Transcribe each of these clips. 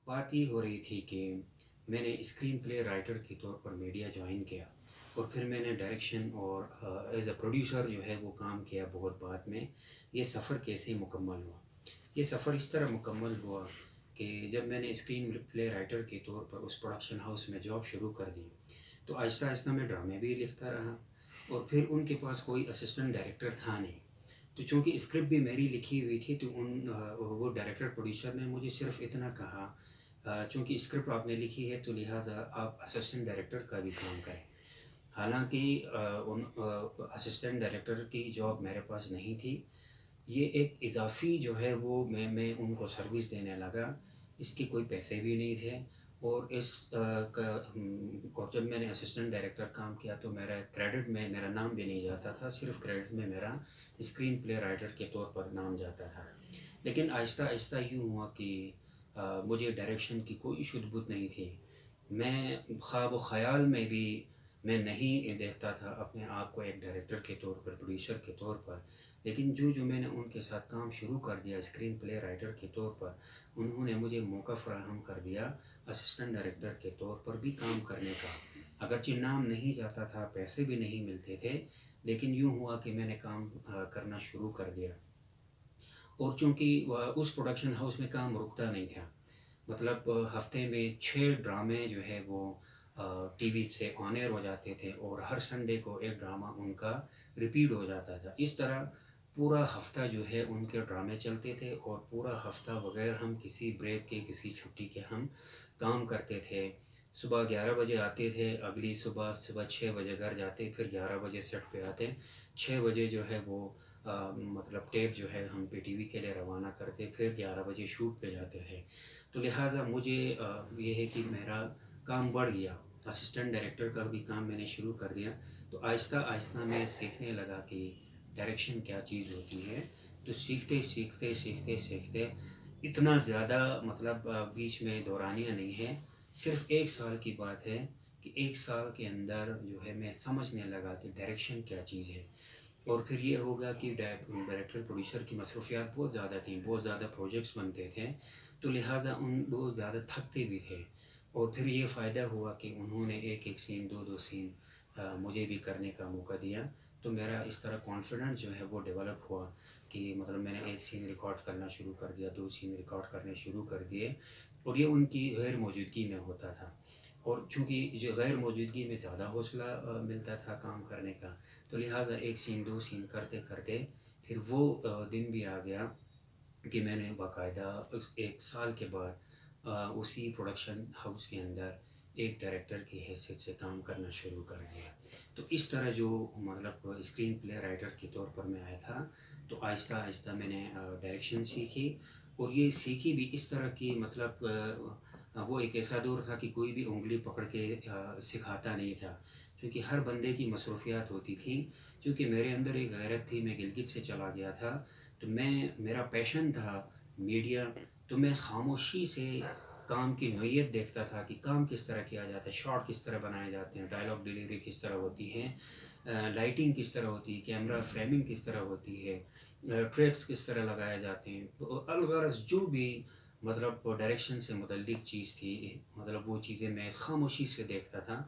بات یہ ہو رہی تھی کہ میں نے اسکرین پلے رائٹر کے طور پر میڈیا جوائن کیا، اور پھر میں نے ڈائریکشن اور ایز اے پروڈیوسر جو ہے وہ کام کیا بہت بعد میں۔ یہ سفر کیسے مکمل ہوا؟ یہ سفر اس طرح مکمل ہوا کہ جب میں نے اسکرین پلے رائٹر کے طور پر اس پروڈکشن ہاؤس میں جاب شروع کر دی، تو آہستہ آہستہ میں ڈرامے بھی لکھتا رہا، اور پھر ان کے پاس کوئی اسسٹنٹ ڈائریکٹر تھا نہیں، تو چونکہ اسکرپٹ بھی میری لکھی ہوئی تھی، تو وہ ڈائریکٹر پروڈیوسر نے مجھے صرف اتنا کہا، چونکہ اسکرپٹ آپ نے لکھی ہے تو لہٰذا آپ اسسٹنٹ ڈائریکٹر کا بھی کام کریں۔ حالانکہ ان اسسٹنٹ ڈائریکٹر کی جاب میرے پاس نہیں تھی، یہ ایک اضافی جو ہے وہ میں ان کو سروس دینے لگا، اس کے کوئی پیسے بھی نہیں تھے، اور اور جب میں نے اسسٹنٹ ڈائریکٹر کام کیا تو میرا کریڈٹ میں میرا نام بھی نہیں جاتا تھا، صرف کریڈٹ میں میرا اسکرین پلے رائٹر کے طور پر نام جاتا تھا۔ لیکن آہستہ آہستہ یوں ہوا کہ مجھے ڈائریکشن کی کوئی شد بد نہیں تھی، میں خواب و خیال میں بھی میں نہیں دیکھتا تھا اپنے آپ کو ایک ڈائریکٹر کے طور پر، پروڈیوسر کے طور پر۔ لیکن جو میں نے ان کے ساتھ کام شروع کر دیا اسکرین پلے رائٹر کے طور پر، انہوں نے مجھے موقع فراہم کر دیا اسسٹنٹ ڈائریکٹر کے طور پر بھی کام کرنے کا۔ اگرچہ نام نہیں جاتا تھا، پیسے بھی نہیں ملتے تھے، لیکن یوں ہوا کہ میں نے کام کرنا شروع کر دیا۔ اور چونکہ اس پروڈکشن ہاؤس میں کام رکتا نہیں تھا، مطلب ہفتے میں 6 ڈرامے جو ہے وہ ٹی وی سے آن ایئر ہو جاتے تھے، اور ہر سنڈے کو ایک ڈرامہ ان کا ریپیٹ ہو جاتا تھا۔ اس طرح پورا ہفتہ جو ہے ان کے ڈرامے چلتے تھے، اور پورا ہفتہ بغیر ہم کسی بریک کے، کسی چھٹی کے ہم کام کرتے تھے۔ صبح 11 بجے آتے تھے، اگلی صبح 6 بجے گھر جاتے، پھر 11 بجے سیٹ پہ آتے، 6 بجے جو ہے وہ مطلب ٹیپ جو ہے ہم پہ ٹی وی کے لیے روانہ کرتے، پھر 11 بجے شوٹ پہ جاتے تھے۔ تو لہٰذا مجھے یہ ہے کہ میرا کام بڑھ گیا، اسسٹنٹ ڈائریکٹر کا بھی کام میں نے شروع کر دیا۔ تو آہستہ آہستہ میں سیکھنے لگا کہ ڈائریکشن کیا چیز ہوتی ہے۔ تو سیکھتے سیکھتے سیکھتے سیکھتے اتنا زیادہ مطلب بیچ میں دورانیہ نہیں ہے، صرف 1 سال کی بات ہے کہ 1 سال کے اندر جو ہے میں سمجھنے لگا کہ ڈائریکشن کیا چیز ہے۔ اور پھر یہ ہو گیا کہ ڈائریکٹر پروڈیوسر کی مصروفیات بہت زیادہ تھیں، بہت زیادہ پروجیکٹس بنتے تھے، تو لہٰذا ان بہت زیادہ تھکتے بھی تھے۔ اور پھر یہ فائدہ ہوا کہ انہوں نے ایک ایک سین، 2 سین مجھے بھی کرنے کا موقع دیا، تو میرا اس طرح کانفیڈنس جو ہے وہ ڈیولپ ہوا کہ مطلب میں نے 1 سین ریکارڈ کرنا شروع کر دیا، 2 سین ریکارڈ کرنے شروع کر دیے، اور یہ ان کی غیر موجودگی میں ہوتا تھا۔ اور چونکہ جو غیر موجودگی میں زیادہ حوصلہ ملتا تھا کام کرنے کا، تو لہٰذا 1 سین 2 سین کرتے کرتے پھر وہ دن بھی آ گیا کہ میں نے باقاعدہ 1 سال کے بعد اسی پروڈکشن ہاؤس کے اندر ایک ڈائریکٹر کی حیثیت سے کام کرنا شروع کر دیا۔ تو اس طرح جو مطلب اسکرین پلے رائٹر کے طور پر میں آیا تھا، تو آہستہ آہستہ میں نے ڈائریکشن سیکھی، اور یہ سیکھی بھی اس طرح کی مطلب وہ ایک ایسا دور تھا کہ کوئی بھی انگلی پکڑ کے سکھاتا نہیں تھا، کیونکہ ہر بندے کی مصروفیات ہوتی تھیں۔ کیونکہ میرے اندر ایک غیرت تھی، میں گلگت سے چلا گیا تھا، تو میرا پیشن تھا میڈیا، تو میں خاموشی سے کام کی نوعیت دیکھتا تھا کہ کام کس طرح کیا جاتا ہے، شارٹ کس طرح بنائے جاتے ہیں، ڈائلاگ ڈیلیوری کس طرح ہوتی ہے، لائٹنگ کس طرح ہوتی ہے، کیمرہ فریمنگ کس طرح ہوتی ہے، ٹریکس کس طرح لگائے جاتے ہیں، تو الغرض جو بھی مطلب ڈائریکشن سے متعلق چیز تھی، مطلب وہ چیزیں میں خاموشی سے دیکھتا تھا۔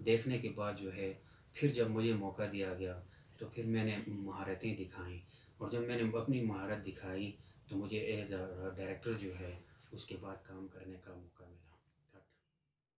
دیکھنے کے بعد جو ہے پھر جب مجھے موقع دیا گیا تو پھر میں نے مہارتیں دکھائیں، اور جب میں نے اپنی مہارت دکھائی تو مجھے ایز اے ڈائریکٹر جو ہے اس کے بعد کام کرنے کا موقع ملا۔